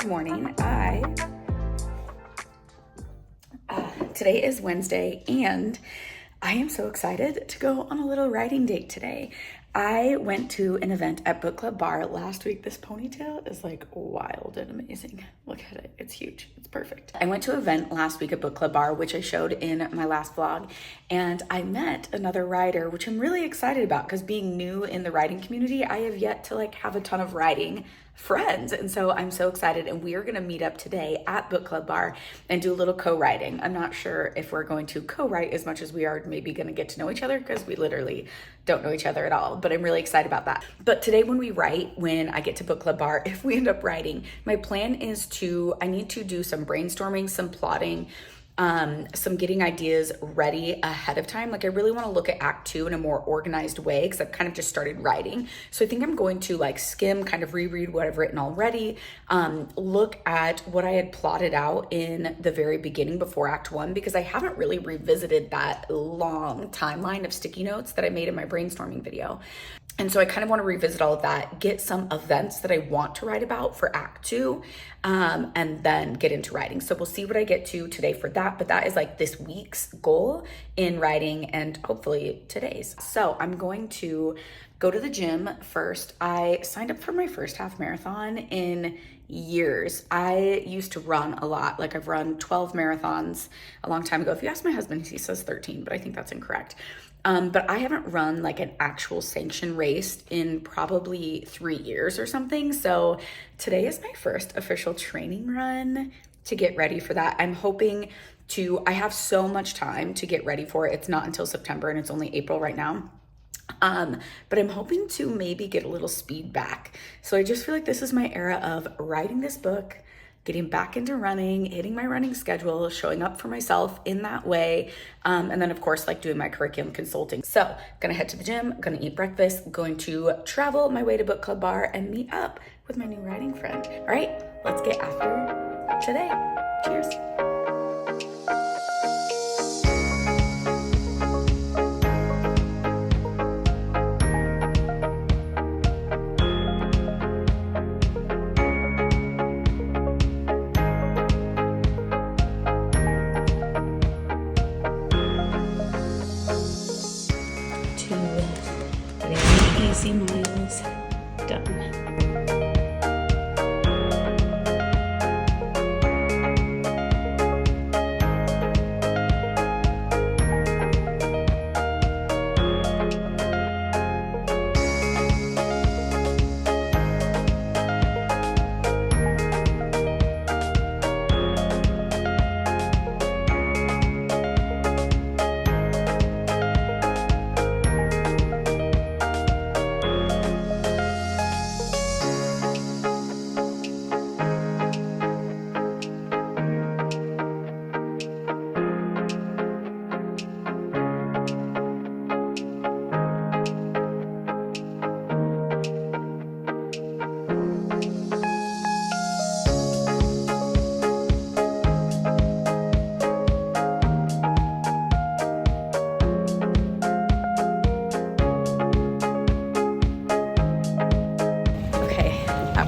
Good morning. Today is Wednesday and I am so excited to go on a little writing date today. I went to an event at Book Club Bar last week. This ponytail is like wild and amazing. Look at it. It's huge. It's perfect. I went to an event last week at Book Club Bar, which I showed in my last vlog, and I met another writer, which I'm really excited about because being new in the writing community, I have yet to have a ton of writing friends. And so I'm so excited, and we are going to meet up today at Book Club Bar and do a little co-writing. I'm not sure if we're going to co-write as much as we are maybe going to get to know each other because we literally don't know each other at all, but I'm really excited about that. But today when I get to Book Club Bar, if we end up writing, my plan is I need to do some brainstorming, some plotting, some getting ideas ready ahead of time. I really want to look at Act 2 in a more organized way because I've kind of just started writing. So I think I'm going to skim, kind of reread what I've written already, look at what I had plotted out in the very beginning before Act 1, because I haven't really revisited that long timeline of sticky notes that I made in my brainstorming video. And so I kind of want to revisit all of that, get some events that I want to write about for Act 2, and then get into writing. So we'll see what I get to today for that, but that is this week's goal in writing and hopefully today's. So I'm going to go to the gym first. I signed up for my first half marathon in years. I used to run a lot. I've run 12 marathons a long time ago. If you ask my husband, he says 13, but I think that's incorrect. But I haven't run an actual sanction race in probably 3 years or something. So today is my first official training run to get ready for that. I'm hoping I have so much time to get ready for it. It's not until September and it's only April right now. But I'm hoping to maybe get a little speed back. So I just feel like this is my era of writing this book, getting back into running, hitting my running schedule, showing up for myself in that way. And then of course, doing my curriculum consulting. So gonna head to the gym, gonna eat breakfast, going to travel my way to Book Club Bar and meet up with my new writing friend. All right, let's get after today. Cheers. Easy miles done.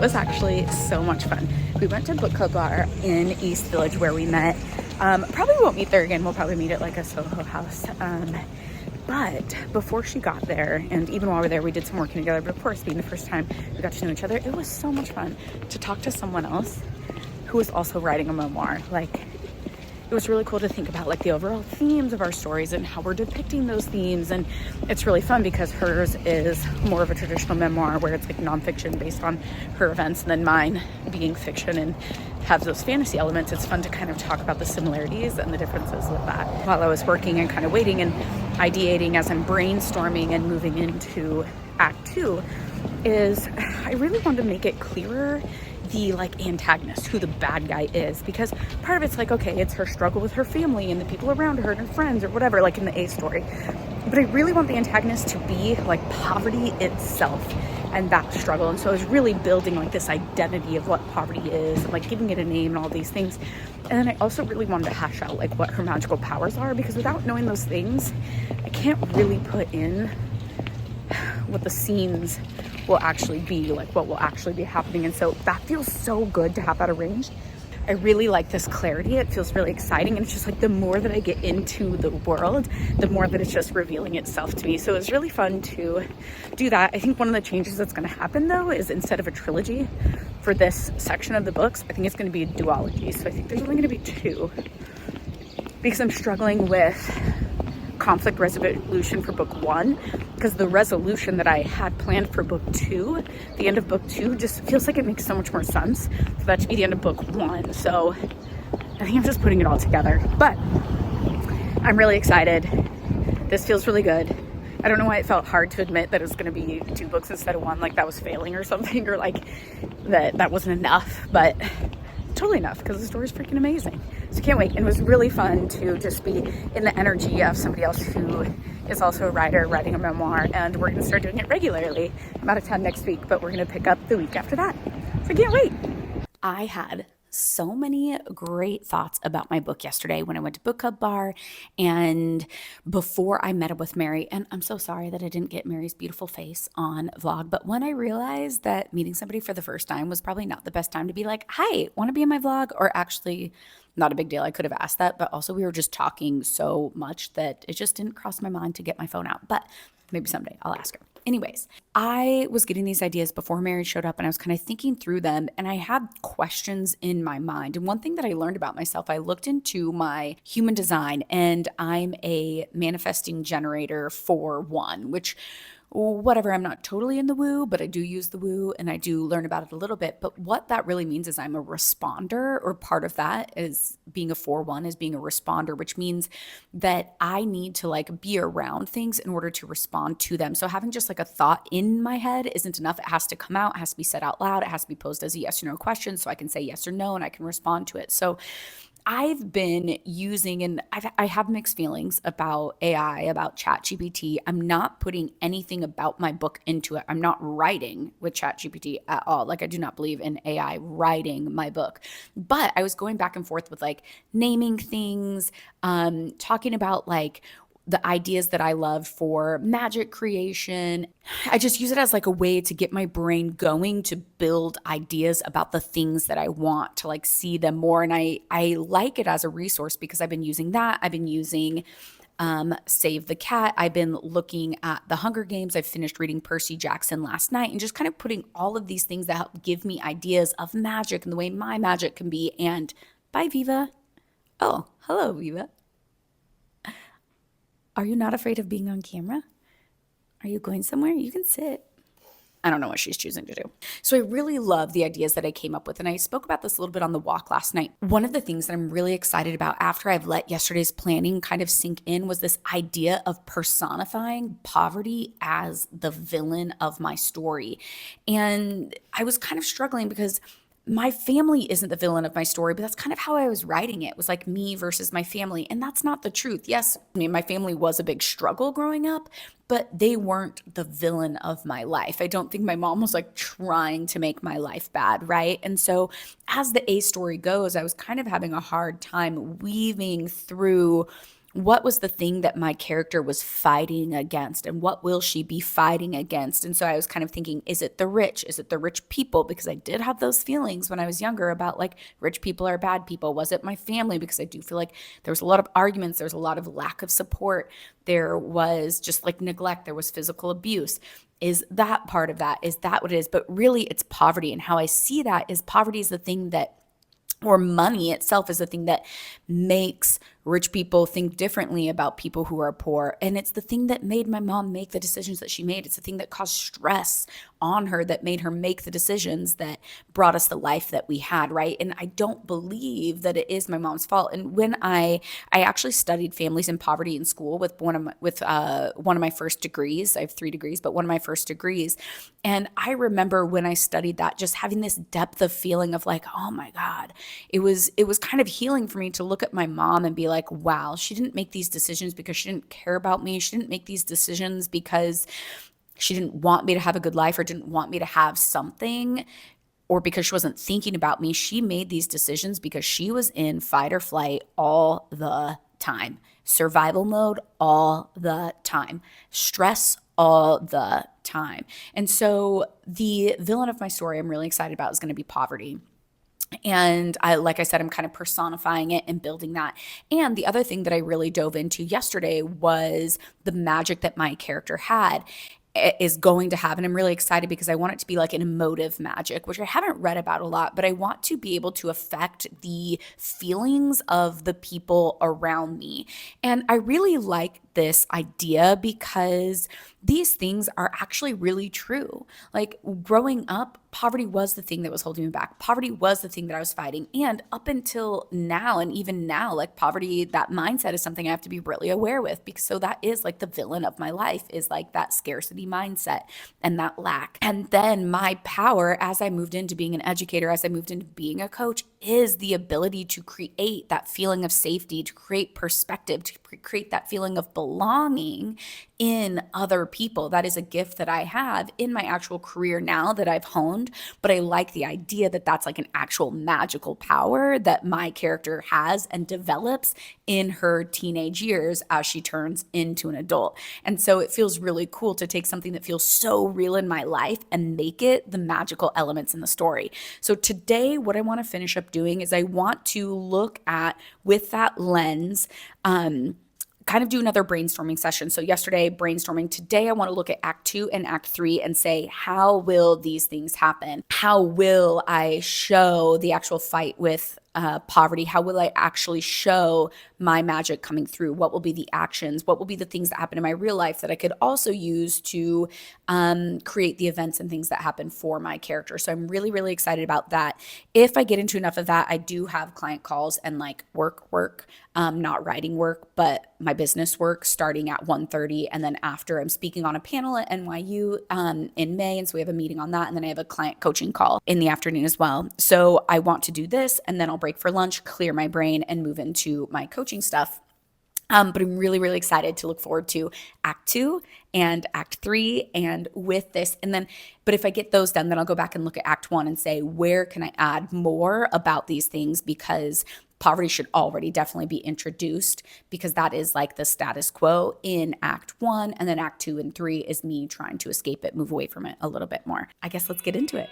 Was actually so much fun. We went to Book Club Bar in East Village where we met. Probably won't meet there again. We'll probably meet at a Soho house. But before she got there, and even while we were there, we did some working together. But of course, being the first time we got to know each other, it was so much fun to talk to someone else who was also writing a memoir. It was really cool to think about the overall themes of our stories and how we're depicting those themes. And it's really fun because hers is more of a traditional memoir where it's nonfiction based on her events, and then mine being fiction and have those fantasy elements. It's fun to kind of talk about the similarities and the differences with that. While I was working and kind of waiting and ideating as I'm brainstorming and moving into Act 2 is I really wanted to make it clearer the antagonist, who the bad guy is, because part of it's okay, it's her struggle with her family and the people around her and her friends or whatever, in the A story. But I really want the antagonist to be poverty itself and that struggle. And so I was really building this identity of what poverty is and giving it a name and all these things. And then I also really wanted to hash out what her magical powers are, because without knowing those things, I can't really put in what the scenes will actually be, like what will actually be happening. And so that feels so good to have that arranged. I really like this clarity. It feels really exciting. And it's just like the more that I get into the world, the more that it's just revealing itself to me. So it was really fun to do that. I think one of the changes that's going to happen though is instead of a trilogy for this section of the books, I think it's going to be a duology. So I think there's only going to be 2 because I'm struggling with conflict resolution for book 1, because the resolution that I had planned for book 2, the end of book 2, just feels like it makes so much more sense for that to be the end of book 1. So I think I'm just putting it all together, but I'm really excited. This feels really good. I don't know why it felt hard to admit that it was going to be 2 books instead of 1, like that was failing or something, or like that wasn't enough, but totally enough because the story is freaking amazing. So can't wait. And it was really fun to just be in the energy of somebody else who is also a writer writing a memoir, and we're going to start doing it regularly. I'm out of town next week, but we're going to pick up the week after that. So can't wait. I had so many great thoughts about my book yesterday when I went to book club bar and before I met up with Mary. And I'm so sorry that I didn't get Mary's beautiful face on vlog, but when I realized that meeting somebody for the first time was probably not the best time to be like, hi, want to be in my vlog? Or actually, not a big deal. I could have asked that, but also we were just talking so much that it just didn't cross my mind to get my phone out. But maybe someday I'll ask her. Anyways, I was getting these ideas before Mary showed up, and I was kind of thinking through them, and I had questions in my mind. And one thing that I learned about myself, I looked into my human design, and I'm a manifesting generator for 1, which whatever, I'm not totally in the woo, but I do use the woo and I do learn about it a little bit. But what that really means is I'm a responder, or part of that is being a 4-1 is being a responder, which means that I need to like be around things in order to respond to them. So having just like a thought in my head isn't enough. It has to come out, it has to be said out loud, it has to be posed as a yes or no question so I can say yes or no and I can respond to it. So I've been using, and I have mixed feelings about AI, about ChatGPT. I'm not putting anything about my book into it. I'm not writing with ChatGPT at all. Like, I do not believe in AI writing my book. But I was going back and forth with like naming things, talking about like the ideas that I love for magic creation. I just use it as like a way to get my brain going to build ideas about the things that I want to like see them more. And I like it as a resource because I've been using that. I've been using Save the Cat. I've been looking at the Hunger Games. I finished reading Percy Jackson last night and just kind of putting all of these things that help give me ideas of magic and the way my magic can be. And bye, Viva. Oh, hello, Viva. Are you not afraid of being on camera? Are you going somewhere? You can sit. I don't know what she's choosing to do. So I really love the ideas that I came up with. And I spoke about this a little bit on the walk last night. One of the things that I'm really excited about after I've let yesterday's planning kind of sink in was this idea of personifying poverty as the villain of my story. And I was kind of struggling because my family isn't the villain of my story, but that's kind of how I was writing it. It was like me versus my family. And that's not the truth. Yes, I mean, my family was a big struggle growing up, but they weren't the villain of my life. I don't think my mom was like trying to make my life bad, right? And so as the A story goes, I was kind of having a hard time weaving through what was the thing that my character was fighting against, and what will she be fighting against? And so I was kind of thinking, is it the rich? Is it the rich people? Because I did have those feelings when I was younger about like rich people are bad people. Was it my family? Because I do feel like there was a lot of arguments. There was a lot of lack of support. There was just like neglect. There was physical abuse. Is that part of that? Is that what it is? But really it's poverty. And how I see that is poverty is the thing that, or money itself is the thing that makes rich people think differently about people who are poor. And it's the thing that made my mom make the decisions that she made. It's the thing that caused stress on her that made her make the decisions that brought us the life that we had, right? And I don't believe that it is my mom's fault. And when I actually studied families in poverty in school with one of my first degrees. I have 3 degrees, but one of my first degrees. And I remember when I studied that, just having this depth of feeling of like, oh my God, it was kind of healing for me to look at my mom and be like, wow, she didn't make these decisions because she didn't care about me. She didn't make these decisions because she didn't want me to have a good life or didn't want me to have something, or because she wasn't thinking about me. She made these decisions because she was in fight or flight all the time, survival mode all the time, stress all the time. And so the villain of my story I'm really excited about is going to be poverty. And like I said, I'm kind of personifying it and building that. And the other thing that I really dove into yesterday was the magic that my character had is going to have. And I'm really excited because I want it to be like an emotive magic, which I haven't read about a lot, but I want to be able to affect the feelings of the people around me. And I really like this idea because these things are actually really true. Like growing up, poverty was the thing that was holding me back. Poverty was the thing that I was fighting. And up until now, and even now, like poverty, that mindset is something I have to be really aware with because so that is like the villain of my life is like that scarcity mindset and that lack. And then my power as I moved into being an educator, as I moved into being a coach, is the ability to create that feeling of safety, to create perspective, to create that feeling of belonging in other people. That is a gift that I have in my actual career now that I've honed, but I like the idea that that's like an actual magical power that my character has and develops in her teenage years as she turns into an adult. And so it feels really cool to take something that feels so real in my life and make it the magical elements in the story. So today, what I want to finish up doing is I want to look at, with that lens, kind of do another brainstorming session. So yesterday, brainstorming. Today, I want to look at Act 2 and Act 3 and say, how will these things happen? How will I show the actual fight with poverty? How will I actually show my magic coming through? What will be the actions? What will be the things that happen in my real life that I could also use to create the events and things that happen for my character? So I'm really, really excited about that. If I get into enough of that, I do have client calls and like work, not writing work, but my business work starting at 1:30. And then after I'm speaking on a panel at NYU in May. And so we have a meeting on that. And then I have a client coaching call in the afternoon as well. So I want to do this and then I'll break for lunch, clear my brain, and move into my coaching stuff. But I'm really, really excited to look forward to Act 2 and Act 3 and with this. And then, but if I get those done, then I'll go back and look at Act 1 and say, where can I add more about these things? Because poverty should already definitely be introduced because that is like the status quo in Act 1. And then Act 2 and 3 is me trying to escape it, move away from it a little bit more. I guess let's get into it.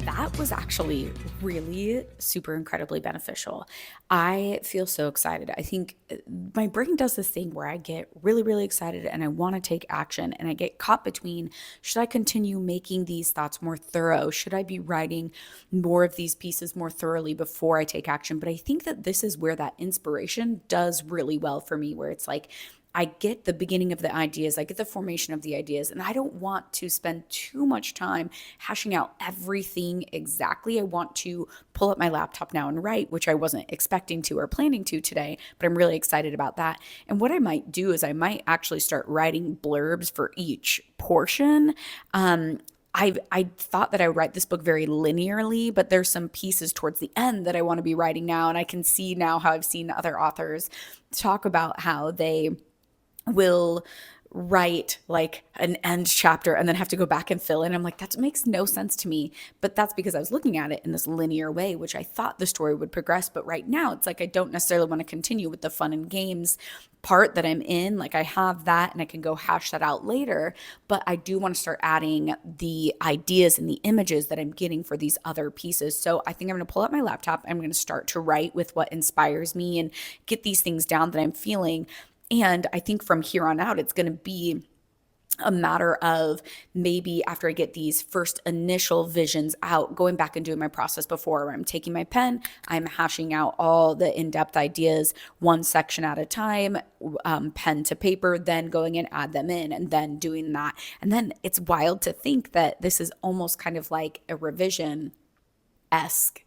That was actually really super incredibly beneficial. I feel so excited. I think my brain does this thing where I get really, really excited and I want to take action and I get caught between, should I continue making these thoughts more thorough? Should I be writing more of these pieces more thoroughly before I take action? But I think that this is where that inspiration does really well for me, where it's like, I get the beginning of the ideas, I get the formation of the ideas, and I don't want to spend too much time hashing out everything exactly. I want to pull up my laptop now and write, which I wasn't expecting to or planning to today, but I'm really excited about that. And what I might do is I might actually start writing blurbs for each portion. I thought that I would write this book very linearly, but there's some pieces towards the end that I want to be writing now. And I can see now how I've seen other authors talk about how they will write like an end chapter and then have to go back and fill in. I'm like, that makes no sense to me. But that's because I was looking at it in this linear way, which I thought the story would progress. But right now it's like, I don't necessarily want to continue with the fun and games part that I'm in. Like I have that and I can go hash that out later, but I do want to start adding the ideas and the images that I'm getting for these other pieces. So I think I'm going to pull out my laptop. I'm going to start to write with what inspires me and get these things down that I'm feeling. And I think from here on out, it's going to be a matter of maybe after I get these first initial visions out, going back and doing my process before where I'm taking my pen, I'm hashing out all the in-depth ideas, one section at a time, pen to paper, then going and add them in and then doing that. And then it's wild to think that this is almost kind of like a revision-esque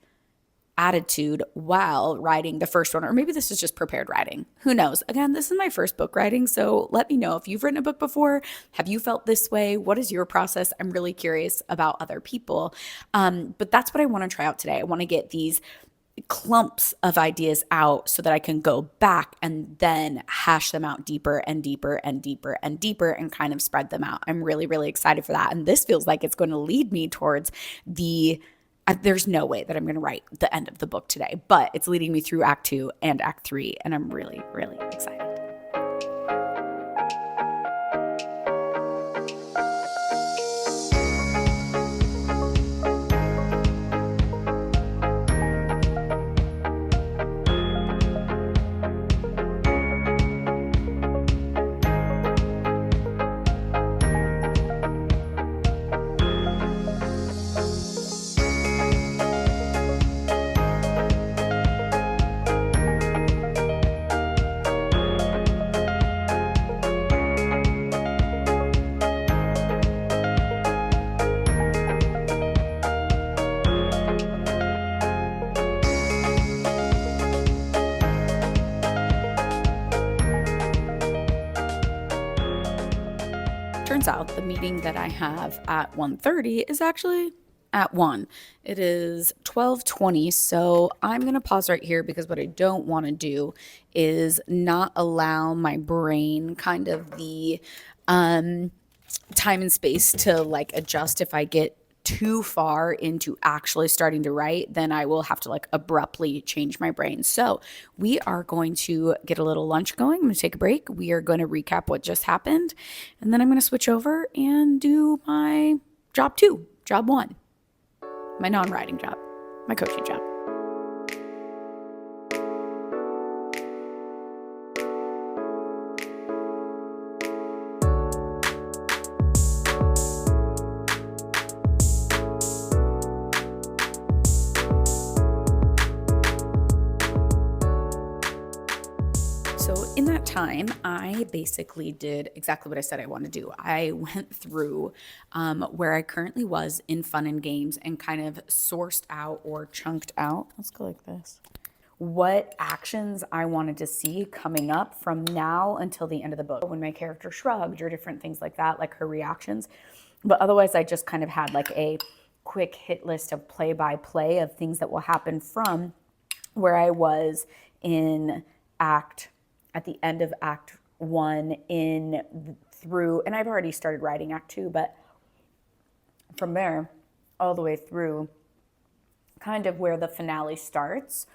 attitude while writing the first one, or maybe this is just prepared writing. Who knows? Again, this is my first book writing, so let me know if you've written a book before. Have you felt this way? What is your process? I'm really curious about other people. But that's what I want to try out today. I want to get these clumps of ideas out so that I can go back and then hash them out deeper and deeper and deeper and deeper and kind of spread them out. I'm really, really excited for that. And this feels like it's going to lead me towards there's no way that I'm going to write the end of the book today, but it's leading me through Act 2 and Act 3, and I'm really, really excited. Turns out the meeting that I have at 1:30 is actually at 1. It is 12:20, so I'm going to pause right here because what I don't want to do is not allow my brain kind of the time and space to like adjust. If I get too far into actually starting to write, then I will have to like abruptly change my brain. So we are going to get a little lunch going. I'm going to take a break. We are going to recap what just happened. And then I'm going to switch over and do my job 2, job 1, my non-writing job, my coaching job. So in that time, I basically did exactly what I said I want to do. I went through where I currently was in fun and games and kind of sourced out or chunked out. Let's go like this. What actions I wanted to see coming up from now until the end of the book. When my character shrugged or different things like that, like her reactions. But otherwise, I just kind of had like a quick hit list of play-by-play of things that will happen from where I was at the end of Act 1 through, and I've already started writing Act 2, but from there all the way through kind of where the finale starts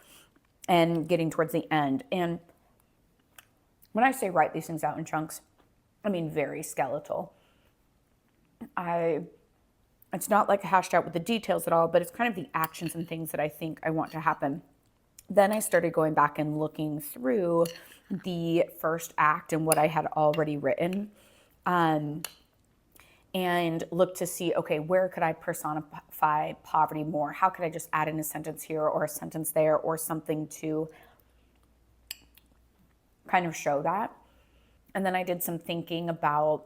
and getting towards the end. And when I say write these things out in chunks, I mean very skeletal. It's not like hashed out with the details at all, but it's kind of the actions and things that I think I want to happen. Then I started going back and looking through the first act and what I had already written, and look to see, okay, where could I personify poverty more? How could I just add in a sentence here or a sentence there or something to kind of show that? And then I did some thinking about,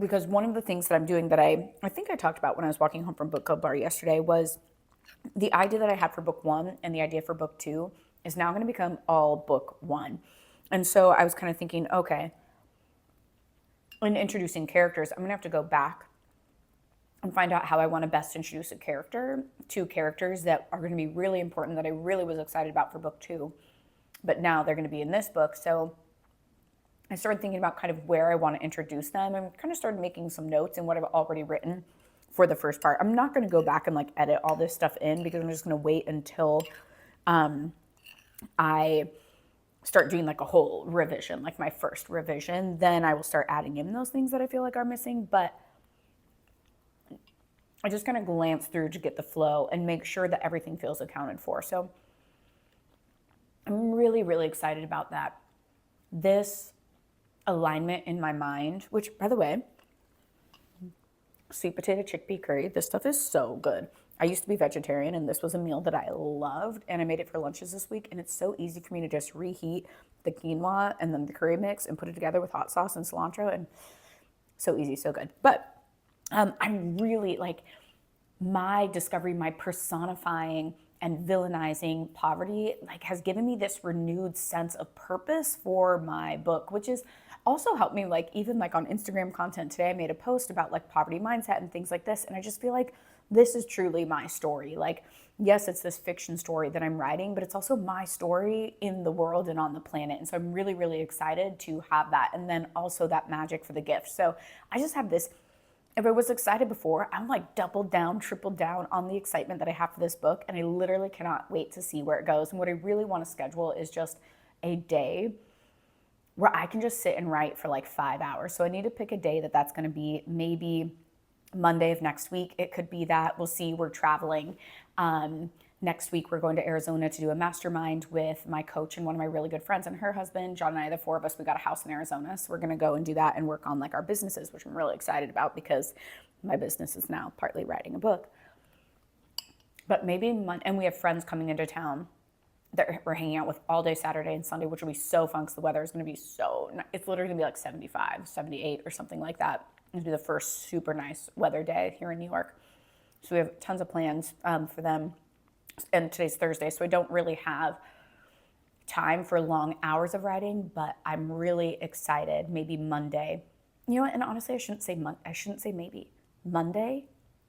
because one of the things that I'm doing that I think I talked about when I was walking home from book club bar yesterday was the idea that I had for book 1 and the idea for book 2 is now going to become all book 1. And so I was kind of thinking, okay, in introducing characters, I'm going to have to go back and find out how I want to best introduce a character, 2 characters that are going to be really important that I really was excited about for book 2, but now they're going to be in this book. So I started thinking about kind of where I want to introduce them and kind of started making some notes in what I've already written for the first part. I'm not going to go back and like edit all this stuff in because I'm just going to wait until I start doing like a whole revision, like my first revision. Then I will start adding in those things that I feel like are missing. But I just kind of glance through to get the flow and make sure that everything feels accounted for. So I'm really, really excited about that. This alignment in my mind, which, by the way, sweet potato chickpea curry, this stuff is so good. I used to be vegetarian, and this was a meal that I loved, and I made it for lunches this week, and it's so easy for me to just reheat the quinoa and then the curry mix and put it together with hot sauce and cilantro, and so easy, so good. But I'm really like, my discovery, my personifying and villainizing poverty, like, has given me this renewed sense of purpose for my book, which is also helped me, like, even like on Instagram content today, I made a post about like poverty mindset and things like this. And I just feel like this is truly my story. Like, yes, it's this fiction story that I'm writing, but it's also my story in the world and on the planet. And so I'm really, really excited to have that. And then also that magic for the gift. So I just have this, if I was excited before, I'm like doubled down, tripled down on the excitement that I have for this book. And I literally cannot wait to see where it goes. And what I really want to schedule is just a day where I can just sit and write for like 5 hours. So I need to pick a day that's going to be maybe Monday of next week. It could be that. We'll see. We're traveling. Next week, we're going to Arizona to do a mastermind with my coach and one of my really good friends and her husband. John and I, the four of us, we got a house in Arizona. So we're going to go and do that and work on like our businesses, which I'm really excited about because my business is now partly writing a book. But maybe, and we have friends coming into town that we're hanging out with all day Saturday and Sunday, which will be so fun because the weather is going to be so, it's literally going to be like 75, 78 or something like that. It'll be the first super nice weather day here in New York. So we have tons of plans for them. And today's Thursday, so I don't really have time for long hours of writing, but I'm really excited. Maybe Monday. You know what? And honestly, I shouldn't say maybe. Monday,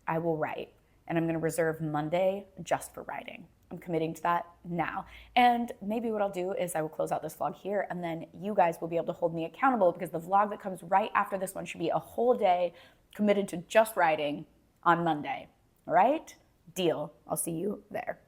I will write. And I'm going to reserve Monday just for writing. I'm committing to that now. And maybe what I'll do is I will close out this vlog here, and then you guys will be able to hold me accountable because the vlog that comes right after this one should be a whole day committed to just writing on Monday. All right? Deal. I'll see you there.